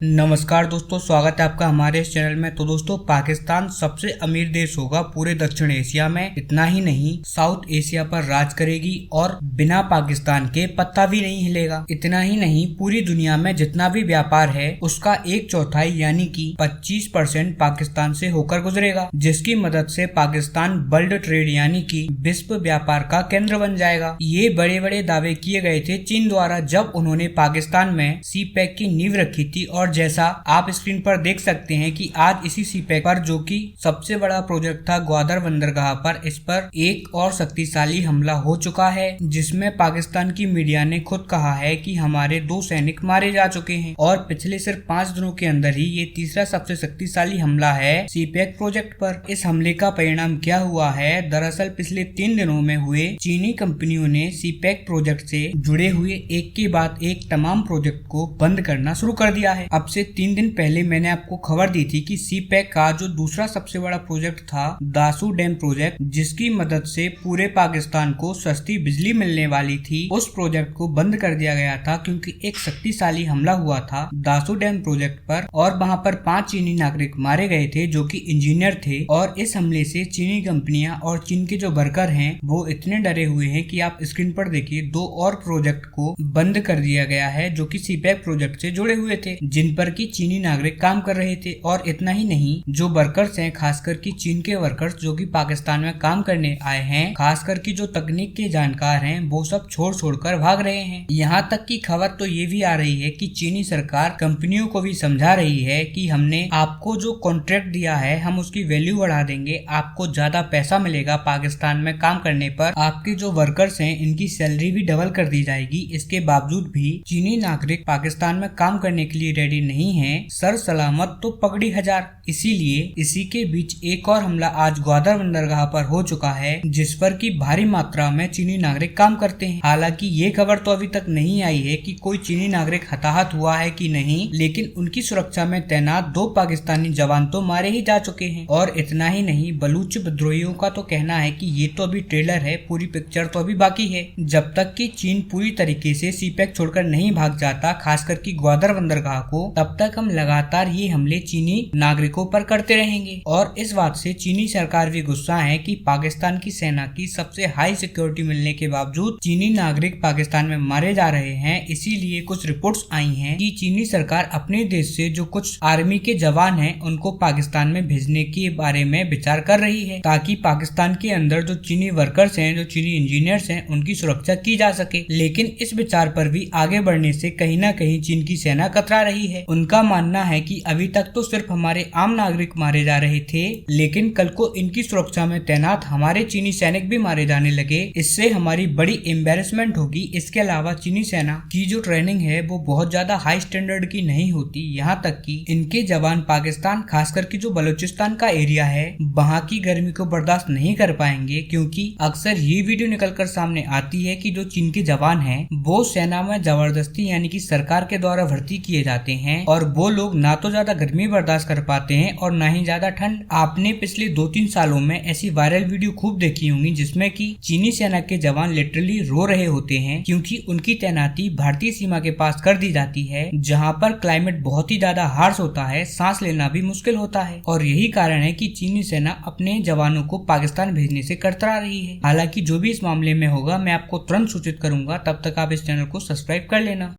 नमस्कार दोस्तों, स्वागत है आपका हमारे इस चैनल में। तो दोस्तों, पाकिस्तान सबसे अमीर देश होगा पूरे दक्षिण एशिया में। इतना ही नहीं, साउथ एशिया पर राज करेगी और बिना पाकिस्तान के पत्ता भी नहीं हिलेगा। इतना ही नहीं, पूरी दुनिया में जितना भी व्यापार है उसका 1/4 यानी कि 25% पाकिस्तान से होकर गुजरेगा, जिसकी मदद से पाकिस्तान वर्ल्ड ट्रेड यानी कि विश्व व्यापार का केंद्र बन जाएगा। ये बड़े बड़े दावे किए गए थे चीन द्वारा जब उन्होंने पाकिस्तान में सीपैक की नींव रखी थी। और जैसा आप स्क्रीन पर देख सकते हैं कि आज इसी सीपैक पर, जो कि सबसे बड़ा प्रोजेक्ट था ग्वादर बंदरगाह पर, इस पर एक और शक्तिशाली हमला हो चुका है, जिसमें पाकिस्तान की मीडिया ने खुद कहा है कि हमारे 2 सैनिक मारे जा चुके हैं। और पिछले सिर्फ 5 दिनों के अंदर ही ये तीसरा सबसे शक्तिशाली हमला है सीपैक प्रोजेक्ट पर। इस हमले का परिणाम क्या हुआ है? दरअसल पिछले 3 दिनों में हुए चीनी कंपनियों ने सीपैक प्रोजेक्ट से जुड़े हुए एक के बाद एक तमाम प्रोजेक्ट को बंद करना शुरू कर दिया है। अब से 3 दिन पहले मैंने आपको खबर दी थी कि सीपैक का जो दूसरा सबसे बड़ा प्रोजेक्ट था दासू डैम प्रोजेक्ट, जिसकी मदद से पूरे पाकिस्तान को सस्ती बिजली मिलने वाली थी, उस प्रोजेक्ट को बंद कर दिया गया था क्योंकि एक शक्तिशाली हमला हुआ था दासू डैम प्रोजेक्ट पर और वहां पर 5 चीनी नागरिक मारे गए थे जो कि इंजीनियर थे। और इस हमले से चीनी कंपनियां और चीन के जो वर्कर हैं वो इतने डरे हुए हैं कि आप स्क्रीन पर देखिए, 2 और प्रोजेक्ट को बंद कर दिया गया है जो कि सीपैक प्रोजेक्ट से जुड़े हुए थे, जिन पर की चीनी नागरिक काम कर रहे थे। और इतना ही नहीं, जो वर्कर्स हैं, खासकर की चीन के वर्कर्स जो कि पाकिस्तान में काम करने आए हैं, खासकर की जो तकनीक के जानकार हैं, वो सब छोड़ भाग रहे हैं। यहाँ तक की खबर तो ये भी आ रही है कि चीनी सरकार कंपनियों को भी समझा रही है कि हमने आपको जो कॉन्ट्रैक्ट दिया है हम उसकी वैल्यू बढ़ा देंगे, आपको ज्यादा पैसा मिलेगा पाकिस्तान में काम करने पर, आपके जो वर्कर्स हैं इनकी सैलरी भी डबल कर दी जाएगी। इसके बावजूद भी चीनी नागरिक पाकिस्तान में काम करने के लिए रेडी नहीं है। सर सलामत तो पगड़ी हजार। इसीलिए इसी के बीच एक और हमला आज ग्वादर बंदरगाह पर हो चुका है, जिस पर की भारी मात्रा में चीनी नागरिक काम करते हैं। हालांकि ये खबर तो अभी तक नहीं आई है कि कोई चीनी नागरिक हताहत हुआ है कि नहीं, लेकिन उनकी सुरक्षा में तैनात 2 पाकिस्तानी जवान तो मारे ही जा चुके हैं। और इतना ही नहीं, बलूच विद्रोहियों का तो कहना है कि ये तो अभी ट्रेलर है, पूरी पिक्चर तो अभी बाकी है। जब तक कि चीन पूरी तरीके से सीपैक छोड़कर नहीं भाग जाता, खासकर की ग्वादर बंदरगाह को, तब तक हम लगातार ये हमले चीनी नागरिकों पर करते रहेंगे। और इस बात से चीनी सरकार भी गुस्सा है कि पाकिस्तान की सेना की सबसे हाई सिक्योरिटी मिलने के बावजूद चीनी नागरिक पाकिस्तान में मारे जा रहे हैं। इसीलिए कुछ रिपोर्ट्स आई हैं कि चीनी सरकार अपने देश से जो कुछ आर्मी के जवान हैं उनको पाकिस्तान में भेजने के बारे में विचार कर रही है, ताकि पाकिस्तान के अंदर जो चीनी वर्कर्स हैं, जो चीनी इंजीनियर्स हैं, उनकी सुरक्षा की जा सके। लेकिन इस विचार पर भी आगे बढ़ने से कहीं ना कहीं चीन की सेना कतरा रही है। उनका मानना है कि अभी तक तो सिर्फ हमारे आम नागरिक मारे जा रहे थे, लेकिन कल को इनकी सुरक्षा में तैनात हमारे चीनी सैनिक भी मारे जाने लगे, इससे हमारी बड़ी एम्बेरसमेंट होगी। इसके अलावा चीनी सेना की जो ट्रेनिंग है वो बहुत ज्यादा हाई स्टैंडर्ड की नहीं होती, यहाँ तक कि इनके जवान पाकिस्तान, खासकर की जो बलूचिस्तान का एरिया है, वहाँ की गर्मी को बर्दाश्त नहीं कर पाएंगे। क्योंकि अक्सर ये वीडियो निकलकर सामने आती है कि जो चीन के जवान हैं वो सेना में जबरदस्ती यानी कि सरकार के द्वारा भर्ती किए जाते हैं, और वो लोग ना तो ज्यादा गर्मी बर्दाश्त कर पाते हैं और ना ही ज्यादा ठंड। आपने पिछले 2-3 सालों में ऐसी वायरल वीडियो खूब देखी होंगी जिसमें कि चीनी सेना के जवान लिटरली रो रहे होते हैं, क्योंकि उनकी तैनाती भारतीय सीमा के पास कर दी जाती है, जहां पर क्लाइमेट बहुत ही ज्यादा हार्श होता है, सांस लेना भी मुश्किल होता है। और यही कारण है कि चीनी सेना अपने जवानों को पाकिस्तान भेजने से कतरा रही है। हालांकि जो भी इस मामले में होगा मैं आपको तुरंत सूचित करूंगा। तब तक आप इस चैनल को सब्सक्राइब कर लेना।